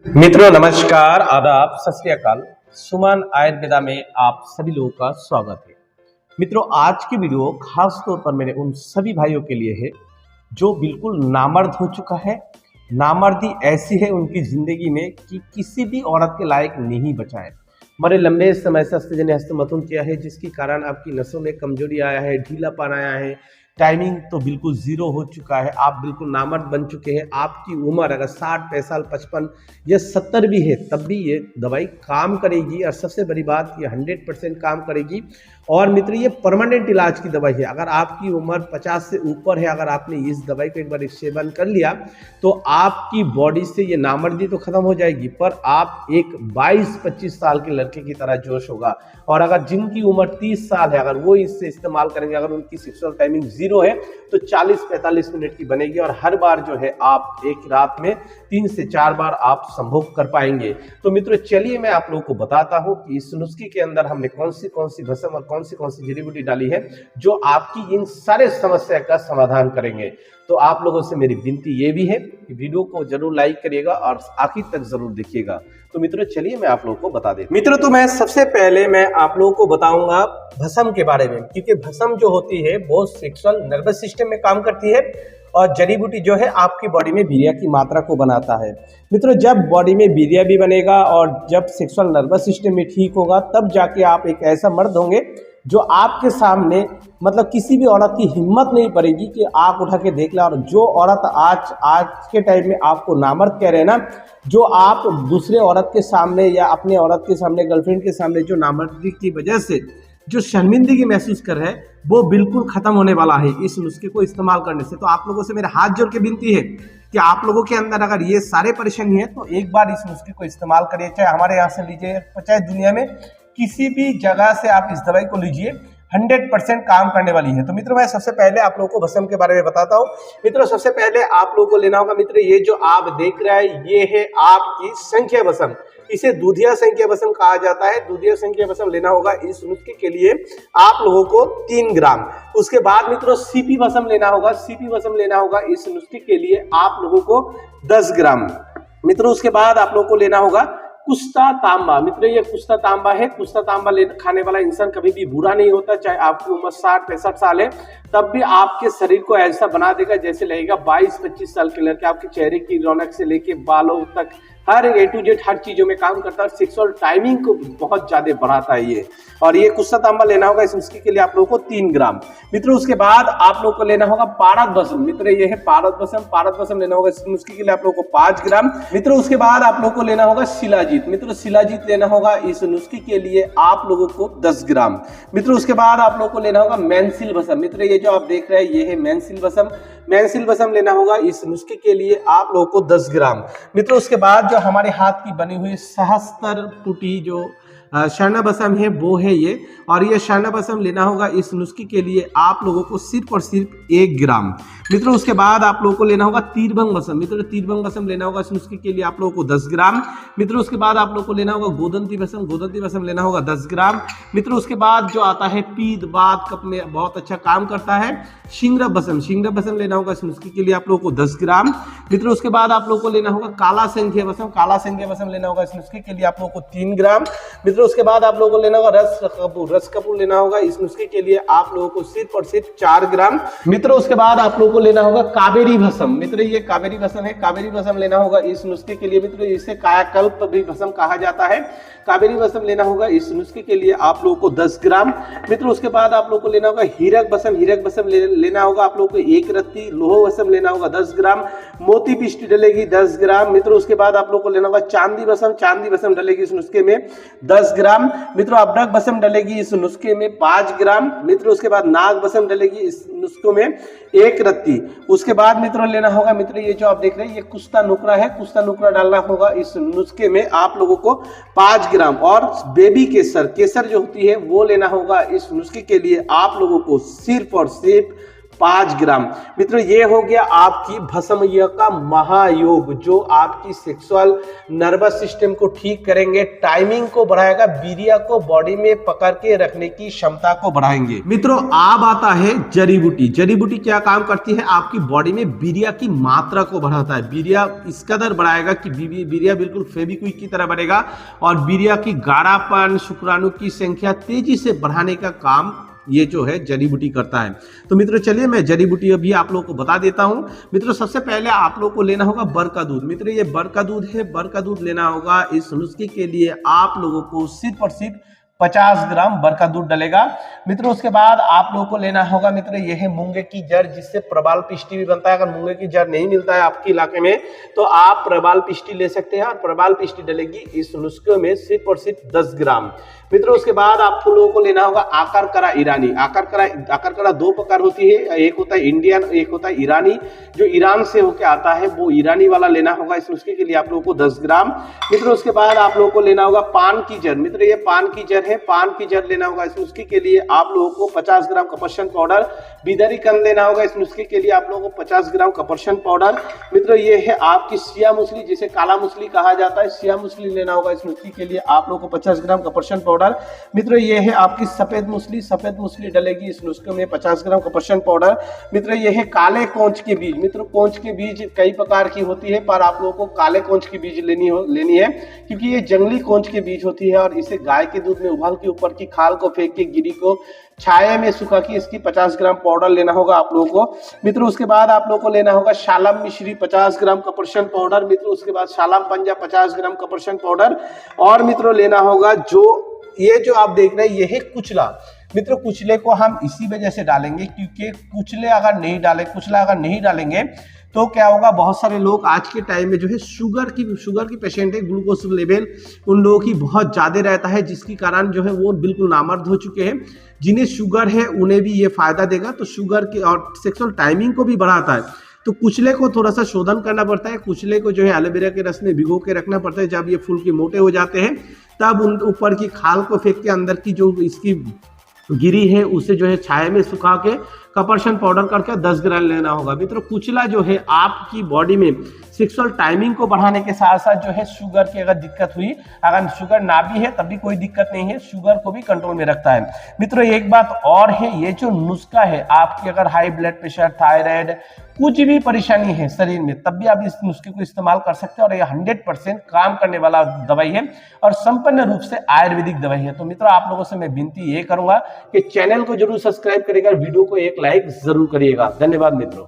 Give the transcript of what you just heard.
मित्रों नमस्कार, आदाब, सत श्री अकाल। सुमन आयुर्वेदा में आप सभी लोगों का स्वागत है। मित्रों, आज की वीडियो खास तौर पर मेरे उन सभी भाइयों के लिए है जो बिल्कुल नामर्द हो चुका है। नामर्दी ऐसी है उनकी जिंदगी में कि किसी भी औरत के लायक नहीं बचा है। बड़े लंबे समय से हस्तजन्य हस्तमैथुन किया है, जिसके कारण आपकी नसों में कमजोरी आया है, ढीलापन आया है, टाइमिंग तो बिल्कुल जीरो हो चुका है, आप बिल्कुल नामर्द बन चुके हैं। आपकी उम्र अगर 60, 65, 55 या 70 भी है तब भी ये दवाई काम करेगी, और सबसे बड़ी बात ये 100% काम करेगी। और मित्र, ये परमानेंट इलाज की दवाई है। अगर आपकी उम्र 50 से ऊपर है, अगर आपने इस दवाई को एक बार सेवन कर लिया तो आपकी बॉडी से ये नामर्दी तो खत्म हो जाएगी, पर आप एक 22-25 साल के लड़के की तरह जोश होगा। और अगर जिनकी उम्र 30 साल है, अगर वो इससे इस्तेमाल करेंगे, अगर उनकी सेक्सुअल टाइमिंग जीरो है तो 40-45 मिनट की बनेगी, और हर बार जो है आप एक रात में 3 से 4 बार आप संभोग कर पाएंगे। तो मित्रों, चलिए मैं आप लोगों को बताता हूं कि इस नुस्खे के अंदर हमने कौन सी भस्म और कौन सी जड़ी बूटी डाली है जो आपकी इन सारे समस्या का समाधान करेंगे। तो आप लोगों से मेरी विनती ये भी है कि वीडियो को जरूर लाइक करिएगा और आखिर तक जरूर देखिएगा। तो मित्रों, चलिए मैं आप लोगों को बता देता हूं। मित्रों, तो मैं सबसे पहले मैं आप लोगों को बताऊंगा भस्म के बारे में, क्योंकि भस्म जो होती है वो सेक्सुअल नर्वस सिस्टम में काम करती है, और जड़ी बूटी जो है आपकी बॉडी में वीर्य की मात्रा को बनाता है। मित्रों, जब बॉडी में वीर्य भी बनेगा और जब सेक्सुअल नर्वस सिस्टम में ठीक होगा, तब जाके आप एक ऐसा मर्द होंगे जो आपके सामने, मतलब किसी भी औरत की हिम्मत नहीं पड़ेगी कि आंख उठा के देख ले। और जो औरत आज के टाइम में आपको नामर्द कह रहे हैं ना, जो आप दूसरे औरत के सामने या अपने औरत के सामने, गर्लफ्रेंड के सामने जो नामर्दी की वजह से जो शर्मिंदगी महसूस कर रहे हैं, वो बिल्कुल खत्म होने वाला है इस नुस्खे को इस्तेमाल करने से। तो आप लोगों से मेरे हाथ जोड़ के विनती है कि आप लोगों के अंदर अगर ये सारे परेशानी है तो एक बार इस नुस्खे को इस्तेमाल करिए, चाहे हमारे यहाँ से लीजिए, चाहे दुनिया में किसी भी जगह से आप इस दवाई को लीजिए, 100% काम करने वाली है। तो मित्रों, मैं सबसे पहले आप लोगों को भस्म के बारे में बताता हूँ। मित्रों, सबसे पहले आप लोगों को लेना होगा, मित्र, ये जो आप देख रहे हैं ये है आपकी संख्या भस्म। इसे दूधिया संख्या भस्म कहा जाता है। दूधिया संख्या भस्म लेना होगा इस नुस्खे के लिए आप लोगों को 3 ग्राम। उसके बाद मित्रों सीपी भस्म लेना होगा। सीपी भस्म लेना होगा इस नुस्खे के लिए आप लोगों को 10 ग्राम। मित्रों, उसके बाद आप लोगों को लेना होगा कुस्ता तांबा। मित्रों, ये कुस्ता तांबा है। कुस्ता तांबा खाने वाला इंसान कभी भी बुरा नहीं होता, चाहे आपकी उम्र 60-65 साल है, तब भी आपके शरीर को ऐसा बना देगा जैसे लगेगा 22-25 साल के लड़के। आपके चेहरे की रौनक से लेके बालों तक हर A to Z हर चीजों में काम करता है, और सेक्सुअल टाइमिंग को बहुत ज्यादा बढ़ाता है ये। और ये कुस्ता तांबा लेना होगा इस नुस्खे के लिए आप लोगों को 3 ग्राम। मित्रों, उसके बाद आप लोगों को लेना होगा पारद भस्म। मित्रों, ये है पारद भस्म। पारद भस्म लेना होगा इस नुस्खे के लिए आप लोगों को 5 ग्राम। मित्रों, उसके बाद आप लोगों को लेना होगा शिलाजीत। मित्रों, शिलाजीत लेना होगा इस नुस्खे के लिए आप लोगों को 10 ग्राम। मित्रों, उसके बाद आप लोगों को लेना होगा मेंसिल भस्म। मित्रों, ये जो आप देख रहे हैं ये है मेंसिल भस्म। मेंसिल भस्म लेना होगा इस नुस्खे के लिए आप लोगों को 10 ग्राम। मित्रों, उसके बाद जो हमारे हाथ की बनी हुई सहस्त्र पुटी जो शरण भस्म है वो है ये, और ये शरण भस्म लेना होगा इस नुस्खे के लिए आप लोगों को सिर्फ और सिर्फ 1 ग्राम। मित्रों, उसके बाद आप लोगों को लेना होगा तीरभंग भस्म। मित्रों, तीरभंग भस्म लेना होगा इस नुस्खे के लिए आप लोगों को 10 ग्राम। मित्रों, उसके बाद आप लोगों को लेना होगा गोदंती भस्म। गोदंती भस्म लेना होगा 10 ग्राम। मित्रों, उसके बाद जो आता है पीत बात कप में बहुत अच्छा काम करता है शिंगरव भस्म। शिंगरव भस्म लेना होगा इस नुस्खे के लिए आप लोगों को 10 ग्राम। मित्रों, उसके बाद आप लोगों को लेना होगा काला संख्या भस्म। काला संख्या भस्म लेना होगा इस नुस्खे के लिए आप लोगों को 3 ग्राम। मित्रों, उसके बाद आप लोगों को लेना होगा रस कपूर। रस कपूर लेना होगा इस नुस्खे के लिए आप लोगों को सिर्फ और सिर्फ 4 ग्राम। मित्रों, उसके बाद आप लोगों को लेना होगा कावेरी भस्म। मित्रों, ये कावेरी भस्म है। कावेरी भस्म लेना होगा इस नुस्खे के लिए। मित्रों, इसे कायाकल्प भी भस्म कहा जाता है। कावेरी भस्म लेना होगा इस नुस्खे के लिए आप लोगों को 10 ग्राम। मित्रों, उसके बाद आप लोगों को लेना होगा हीरक भस्म। हीरक भस्म लेना होगा आप लोगों को 1 रत्ती। लोह भस्म लेना होगा 10 ग्राम। मोती पिष्ट डलेगी 10 ग्राम। मित्रों, उसके बाद आप लोगों को लेना होगा चांदी भस्म। चांदी भस्म डलेगी इस नुस्खे में 10 ग्राम। मित्रों, अभ्रक भस्म डलेगी इस नुस्खे में 5 ग्राम। मित्रों, उसके बाद नाग भस्म डलेगी इस नुस्खे में 1 रत्ती। उसके बाद मित्रों लेना होगा, मित्रों ये जो आप देख रहे हैं ये कुस्ता नुकरा है। कुस्ता नुकरा डालना होगा इस नुस्खे में आप लोगों को 5 ग्राम। और बेबी केसर, केसर जो होती है वो लेना होगा इस नुस्खे के लिए आप लोगों को सिर्फ और सिर्फ 5 ग्राम। मित्रों ये हो गया आपकी भस्म का महायोग, जो आपकी सेक्सुअल नर्वस सिस्टम को ठीक करेंगे, टाइमिंग को बढ़ाएगा, वीर्य को बॉडी में पकड़ के रखने की क्षमता को बढ़ाएंगे। मित्रों अब आता है जड़ी बूटी। जड़ी बूटी क्या काम करती है, आपकी बॉडी में वीर्य की मात्रा को बढ़ाता है। वीर्य इस कदर बढ़ाएगा कि वीर्य बिल्कुल फेविक्विक की तरह बढ़ेगा और वीर्य की गाढ़ापन, शुक्राणु की संख्या तेजी से बढ़ाने का काम ये जो है जड़ी बूटी करता है। तो मित्रों चलिए मैं जड़ी बूटी अभी आप लोगों को बता देता हूं। मित्रों सबसे पहले आप लोगों को लेना होगा बर का दूध। मित्रों ये बर का दूध है, बर का दूध लेना होगा। इस नुस्खे के लिए आप लोगों को सिर्फ और सिर्फ 50 ग्राम बर का दूध डलेगा। मित्रों उसके बाद आप लोगों को लेना होगा, मित्रों यह है मूंगे की जड़, जिससे प्रबाल पिष्टी भी बनता है। अगर मूंगे की जड़ नहीं मिलता है आपके इलाके में तो आप प्रबाल पिष्टी ले सकते हैं और प्रबाल पिष्टी डलेगी इस नुस्खे में सिर्फ और सिर्फ 10 ग्राम। मित्रों उसके बाद आप लोगों को लेना होगा आकार करा ईरानी। आकार करा 2 प्रकार होती है, एक होता है इंडियन, एक होता है ईरानी। जो ईरान से होकर आता है वो ईरानी वाला लेना होगा इस नुस्खे के लिए आप लोगों को 10 ग्राम। मित्रों उसके बाद आप लोगों को लेना होगा पान की जड़। मित्रों ये पान की जड़ है, पान की जड़ लेना होगा इस नुस्खे के लिए आप लोगों को 50 ग्राम कपरशन पाउडर। बिदरी कंद लेना होगा इस नुस्खे के लिए आप लोगों को 50 ग्राम कपरशन पाउडर। मित्रों ये है आपकी सिया मूसली, जिसे काला मूसली कहा जाता है, सिया मूसली लेना होगा इस नुस्खे के लिए आप लोगों को 50 ग्राम कपरशन पाउडर। मित्रों ये है आपकी सफेद मूसली, सफेद मूसली डलेगी इस नुस्खे में 50 ग्राम कपरशन पाउडर। मित्रों ये है काले कोंच के बीज। मित्रों कोंच के बीज कई प्रकार की होती है, पर आप लोगों को काले कोंच की बीज लेनी है, क्योंकि ये जंगली कोंच के बीज होती है और इसे गाय के दूध में उबाल के ऊपर की खाल को फेंक के गिरी को छाया में सुखा के इसकी 50 ग्राम पाउडर लेना होगा आप लोगों को। मित्रों उसके बाद आप लोगों को लेना होगा शालम मिश्री 50 ग्राम कपरशन पाउडर। मित्रों उसके बाद शालम पंजा 50 ग्राम कपरशन पाउडर। और मित्रों लेना होगा जो आप देख रहे हैं ये है कुचला। मित्रों कुचले को हम इसी वजह से डालेंगे क्योंकि कुचला अगर नहीं डालेंगे तो क्या होगा, बहुत सारे लोग आज के टाइम में जो है शुगर की पेशेंट है, ग्लूकोज लेवल उन लोगों की बहुत ज़्यादा रहता है, जिसके कारण जो है वो बिल्कुल नामर्द हो चुके हैं। जिन्हें शुगर है उन्हें भी ये फायदा देगा, तो शुगर की और सेक्सुअल टाइमिंग को भी बढ़ाता है। तो कुचले को थोड़ा सा शोधन करना पड़ता है। कुचले को जो है एलोवेरा के रस में भिगो के रखना पड़ता है। जब ये फूल के मोटे हो जाते हैं तब उन ऊपर की खाल को फेंक के अंदर की जो इसकी गिरी है उसे जो है छाया में सुखा के कपरशन पाउडर करके 10 ग्राम लेना होगा। मित्रों कुचला जो है आपकी बॉडी में सेक्सुअल टाइमिंग को बढ़ाने के साथ साथ जो है शुगर की अगर दिक्कत हुई, अगर शुगर ना भी है तब भी कोई दिक्कत नहीं है, शुगर को भी कंट्रोल में रखता है। मित्रों एक बात और है, ये जो नुस्खा है आपकी अगर हाई ब्लड प्रेशर, थायराइड, कुछ भी परेशानी है शरीर में, तब भी आप इस नुस्खे को इस्तेमाल कर सकते हैं और ये 100% काम करने वाला दवाई है और संपूर्ण रूप से आयुर्वेदिक दवाई है। तो मित्रों आप लोगों से मैं विनती ये करूंगा कि चैनल को जरूर सब्सक्राइब करिएगा, वीडियो को एक लाइक जरूर करिएगा। धन्यवाद मित्रों।